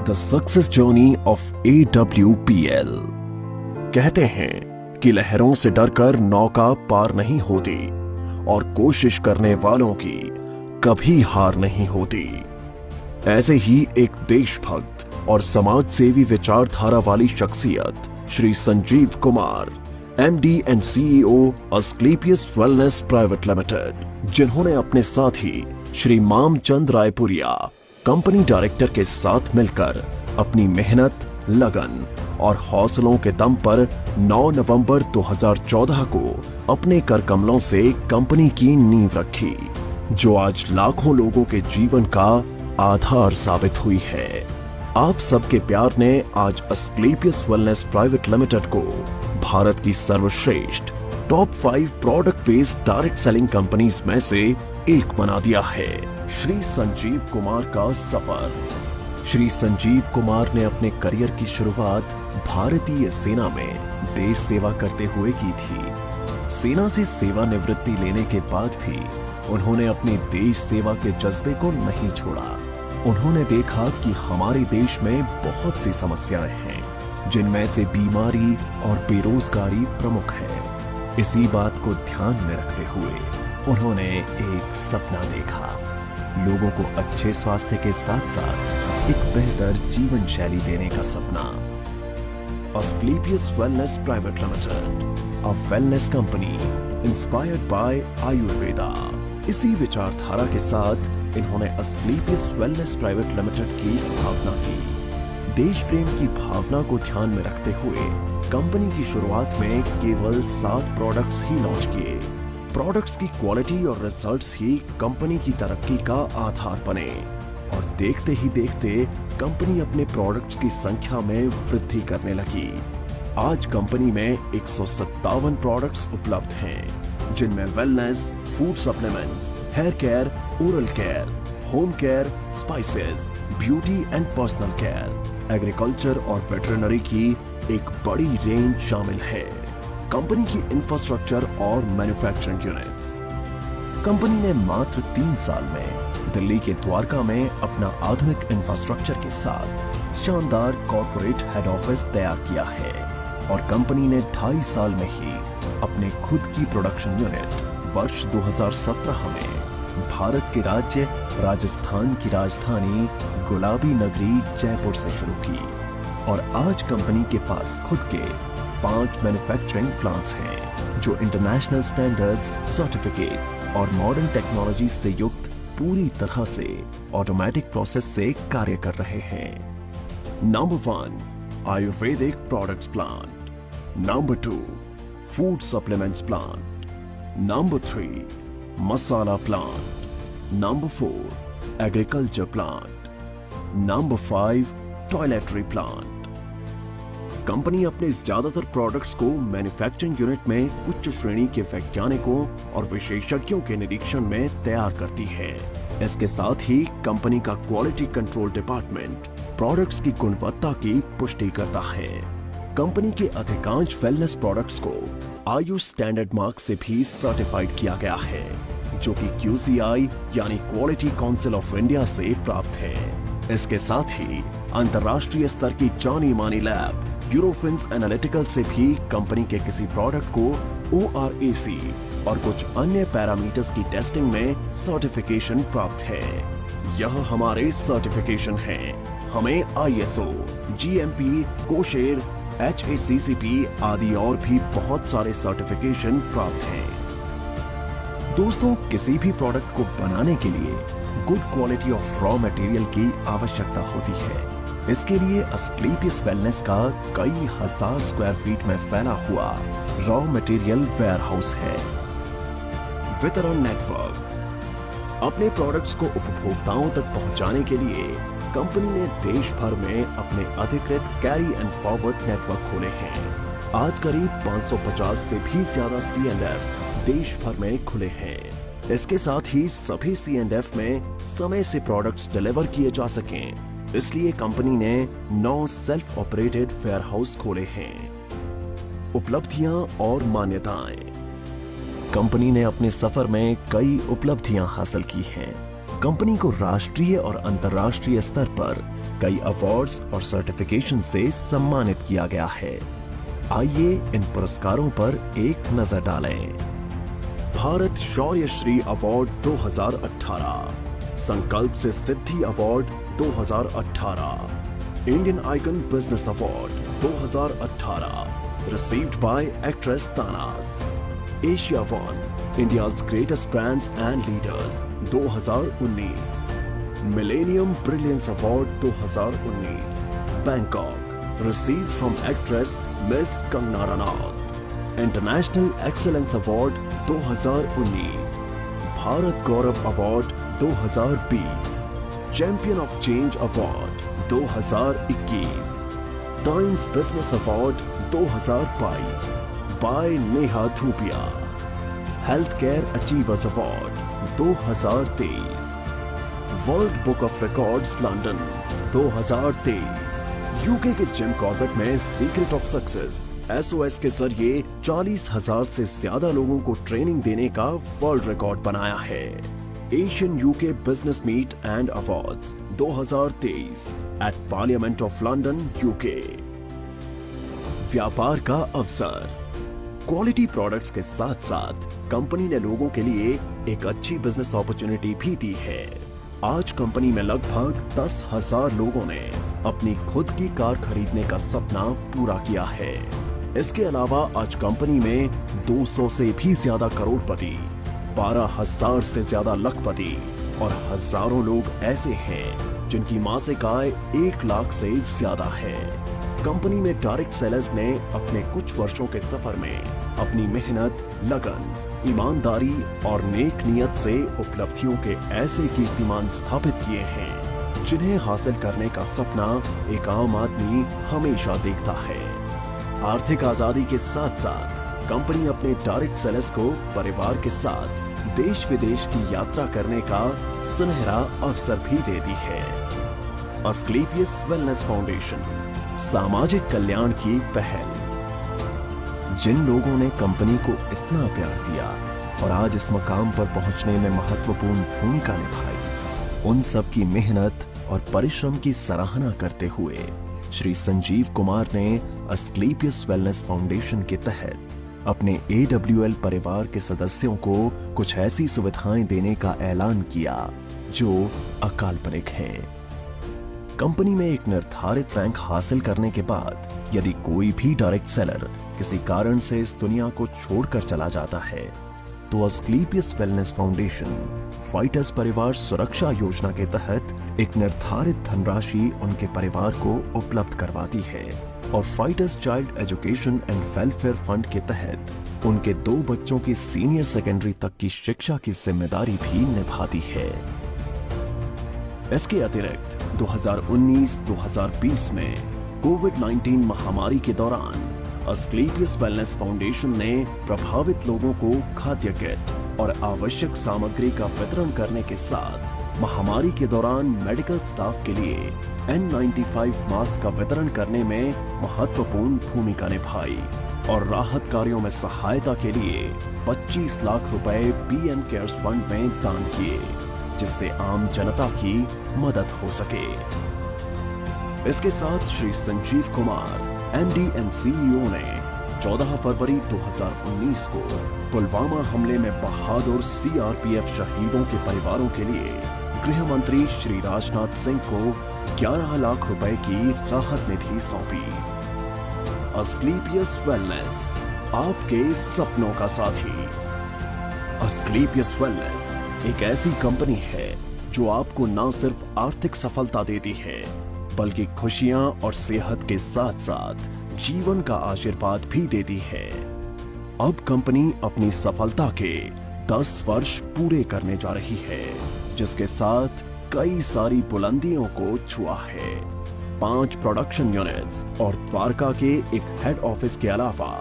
The success journey of AWPL। कहते हैं कि लहरों से डरकर नौका पार नहीं होती और कोशिश करने वालों की कभी हार नहीं होती। ऐसे ही एक देशभक्त और समाज सेवी विचारधारा वाली शख्सियत Shri Sanjeev Kumar, MD and CEO Asclepius wellness private limited, जिन्होंने अपने साथी श्री मामचंद रायपुरिया कंपनी डायरेक्टर के साथ मिलकर अपनी मेहनत, लगन और हौसलों के दम पर 9 नवंबर 2014 को अपने कर कमलों से कंपनी की नींव रखी, जो आज लाखों लोगों के जीवन का आधार साबित हुई है। आप सबके प्यार ने आज अस्क्लेपियस वेलनेस प्राइवेट लिमिटेड को भारत की सर्वश्रेष्ठ top 5 product based direct selling companies में से एक बना दिया है। श्री संजीव कुमार का सफर। श्री संजीव कुमार ने अपने करियर की शुरुआत भारतीय सेना में देश सेवा करते हुए की थी। सेना से सेवानिवृत्ति लेने के बाद भी उन्होंने अपने देश सेवा के जज्बे को नहीं छोड़ा। उन्होंने देखा कि हमारे देश में बहुत सी समस्याएं हैं, जिनमें से बीमारी और बेरोजगारी प्रमुख है। इसी बात को ध्यान में रखते हुए उन्होंने एक सपना देखा, लोगों को अच्छे स्वास्थ्य के साथ साथ एक बेहतर जीवन शैली देने का सपना। Asclepius wellness private limited, a wellness company inspired by Ayurveda. इसी विचारधारा के साथ इन्होंने अस्क्लेपियस वेलनेस प्राइवेट लिमिटेड की स्थापना की। देश प्रेम की भावना को ध्यान में रखते हुए कंपनी की शुरुआत में केवल 7 प्रोडक्ट्स ही लॉन्च किए। प्रोडक्ट्स की क्वालिटी और रिजल्ट्स ही कंपनी की तरक्की का आधार बने और देखते ही देखते कंपनी अपने प्रोडक्ट्स की संख्या में वृद्धि करने लगी। आज कंपनी में 157 प्रोडक्ट्स उपलब्ध हैं, जिनमें wellness, food supplements, hair care, oral care, home care, spices, beauty and personal care, agriculture और वेटरनरी की एक बड़ी रेंज शामिल है। कंपनी की इंफ्रास्ट्रक्चर और मैन्युफैक्चरिंग यूनिट्स। कंपनी ने मात्र 3 साल में दिल्ली के द्वारका में अपना आधुनिक इंफ्रास्ट्रक्चर के साथ शानदार कॉर्पोरेट हेड ऑफिस तैयार किया है और कंपनी ने 2.5 साल में ही अपने खुद की प्रोडक्शन यूनिट वर्ष 2017 में भारत के राज्य राजस्थान की राजधानी गुलाबी नगरी जयपुर से शुरू की और आज कंपनी के पास खुद के 5 मैन्युफैक्चरिंग प्लांट्स हैं, जो इंटरनेशनल स्टैंडर्ड्स, सर्टिफिकेट्स और मॉडर्न टेक्नोलॉजी से युक्त पूरी तरह से ऑटोमेटिक प्रोसेस से कार्य कर रहे हैं। Number 1 ayurvedic products plant, number 2 food supplements plant, number 3 masala plant, number 4 agriculture plant, number 5 toiletry plant. Company अपने ज्यादातर प्रोडक्ट्स को मैन्युफैक्चरिंग यूनिट में उच्च श्रेणी के वैज्ञानिकों और विशेषज्ञों के निरीक्षण में तैयार करती है। इसके साथ ही कंपनी का क्वालिटी कंट्रोल डिपार्टमेंट प्रोडक्ट्स की गुणवत्ता की पुष्टि करता है। कंपनी के अधिकांश वेलनेस प्रोडक्ट्स को आयुष स्टैंडर्ड मार्क से भी सर्टिफाइड किया गया है, जो कि QCI यानी क्वालिटी काउंसिल ऑफ इंडिया से प्राप्त है। इसके साथ ही अंतर्राष्ट्रीय स्तर की जानी मानी लैब यूरोफिन्स एनालिटिकल से भी कंपनी के किसी प्रोडक्ट को ORAC और कुछ अन्य पैरामीटर्स की टेस्टिंग में सर्टिफिकेशन प्राप्त है। यह हमारे सर्टिफिकेशन हैं। हमें ISO, GMP, कोशेर, HACCP आदि और भी बहुत सारे सर्टिफिकेशन प्राप्त हैं। दोस्तों, किसी भी प्रोडक्ट को बनाने के लिए good quality of raw material की आवश्यकता होती है। इसके लिए अस्क्लेपियस वेलनेस का कई हजार स्क्वायर फीट में फैला हुआ रॉ मटेरियल वेयरहाउस है। वितरण नेटवर्क। अपने प्रोडक्ट्स को उपभोक्ताओं तक पहुंचाने के लिए कंपनी ने देश भर में अपने अधिकृत कैरी एंड फॉरवर्ड नेटवर्क खोले हैं। आज करीब 550 से भी ज्यादा C&F देश भर में खुले हैं। इसके साथ ही सभी C&F में समय से प्रोडक्ट्स डिलीवर किए जा सकें, इसलिए कंपनी ने 9 सेल्फ ऑपरेटेड वेयरहाउस खोले हैं। उपलब्धियां और मान्यताएं। कंपनी ने अपने सफर में कई उपलब्धियां हासिल की हैं। कंपनी को राष्ट्रीय और अंतर्राष्ट्रीय स्तर पर कई अवार्ड्स और सर्टिफिकेशन से सम्मानित किया गया है। आइए इन पुरस्कारों पर एक नजर डालें। भारत शौर्य श्री अवार्ड 2018, संकल्प से Siddhi award 2018, Indian icon business award 2018, received by actress Tanaaz. Asia one, India's greatest brands and leaders 2019, millennium brilliance award 2019, Bangkok, received from actress miss Kangana Ranaut. International excellence award 2019, Bharat Gaurav award 2020, champion of change award 2021, Times business award 2022 by Neha Dhupia, health care achievers award 2023, world book of records London 2023, UK के Jim Corbett में secret of success SOS के जरिए 40,000 से ज्यादा लोगों को training देने का वर्ल्ड रिकॉर्ड बनाया है। Asian UK business meet and awards 2023 at parliament of London UK. व्यापार का अवसर। क्वालिटी प्रोडक्ट्स के साथ साथ कंपनी ने लोगों के लिए एक अच्छी बिजनेस अपॉर्चुनिटी भी दी है। आज कंपनी में लगभग 10,000 लोगों ने अपनी खुद की कार खरीदने का सपना पूरा किया है। इसके अलावा आज कंपनी में 200 से भी ज्यादा करोड़पति, 12,000 से ज्यादा लखपति और हजारों लोग ऐसे हैं जिनकी मासिक आय 1 लाख से ज्यादा है। कंपनी में डायरेक्ट सेलर्स ने अपने कुछ वर्षों के सफर में अपनी मेहनत, लगन, ईमानदारी और नेक नियत से उपलब्धियों के ऐसे कीर्तिमान स्थापित किए हैं जिन्हें हासिल करने का सपना एक आम आदमी हमेशा देखता है। आर्थिक आजादी के साथ साथ कंपनी अपने डायरेक्ट सेलर्स को परिवार के साथ देश विदेश की यात्रा करने का सुनहरा अवसर भी देती है। अस्क्लेपियस वेलनेस फाउंडेशन, सामाजिक कल्याण की पहल। जिन लोगों ने कंपनी को इतना प्यार दिया और आज इस मकाम पर पहुंचने में महत्वपूर्ण भूमिका निभाई, उन सब की मेहनत और परिश्रम की सराहना करते हुए श्री संजीव कुमार ने अस्क्लेपियस वेलनेस फाउंडेशन के तहत अपने AWL परिवार के सदस्यों को कुछ ऐसी सुविधाएं देने का ऐलान किया जो अकाल्पनिक हैं। कंपनी में एक निर्धारित रैंक हासिल करने के बाद यदि कोई भी डायरेक्ट सेलर किसी कारण से इस दुनिया को छोड़कर चला जाता है तो अस्क्लेपियस वेलनेस फाउंडेशन फाइटर्स परिवार सुरक्षा योजना के तहत एक निर्धारित धनराशि उनके परिवार को उपलब्ध करवाती है और fighters child education and welfare fund के तहत उनके 2 बच्चों की सीनियर सेकेंडरी तक की शिक्षा की जिम्मेदारी भी निभाती है। इसके अतिरिक्त 2019-2020 में कोविड-19 महामारी के दौरान अस्क्लेपियस वेलनेस फाउंडेशन ने प्रभावित लोगों को खाद्य किट और आवश्यक सामग्री का वितरण करने के साथ महामारी के दौरान मेडिकल स्टाफ के लिए N95 मास्क का वितरण करने में महत्वपूर्ण भूमिका निभाई और राहत कार्यों में सहायता के लिए 25 लाख रुपए PM केयर्स फंड में दान किए, जिससे आम जनता की मदद हो सके। इसके साथ Shri Sanjeev Kumar MD and CEO ने 14 फरवरी 2019 को पुलवामा हमले में बहादुर CRPF शहीदों के परिवारों के लिए गृह मंत्री श्री राजनाथ सिंह को 11 लाख रुपए की राहत निधि सौंपी। अस्क्लेपियस वेलनेस, आपके सपनों का साथी। अस्क्लेपियस वेलनेस एक ऐसी कंपनी है जो आपको न सिर्फ आर्थिक सफलता देती है बल्कि खुशियां और सेहत के साथ साथ जीवन का आशीर्वाद भी देती है। अब कंपनी अपनी सफलता के 10 वर्ष पूरे करने जा रही है, जिसके साथ कई सारी बुलंदियों को छुआ है। 5 प्रोडक्शन यूनिट्स और द्वारका के एक हेड ऑफिस के अलावा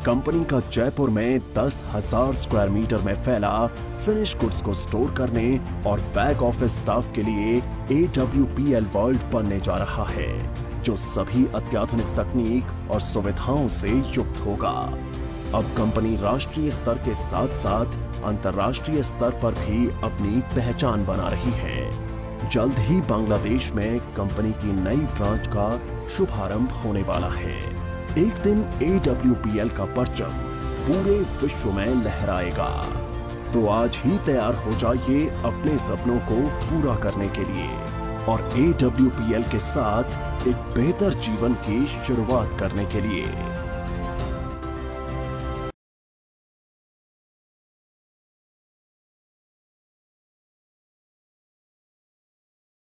कंपनी का जयपुर में 10,000 स्क्वायर मीटर में फैला फिनिश गुड्स को स्टोर करने और बैक ऑफिस स्टाफ के लिए AWPL वर्ल्ड बनने जा रहा है, जो सभी अत्याधुनिक तकनीक और सुविधाओं से युक्त होगा। अब कंपनी राष्ट्रीय स्तर के साथ साथ अंतर्राष्ट्रीय स्तर पर भी अपनी पहचान बना रही है। जल्द ही बांग्लादेश में कंपनी की नई ब्रांच का शुभारंभ होने वाला है। एक दिन AWPL का परचम पूरे विश्व में लहराएगा। तो आज ही तैयार हो जाइए अपने सपनों को पूरा करने के लिए और AWPL के साथ एक बेहतर जीवन की शुरुआत करने के लिए।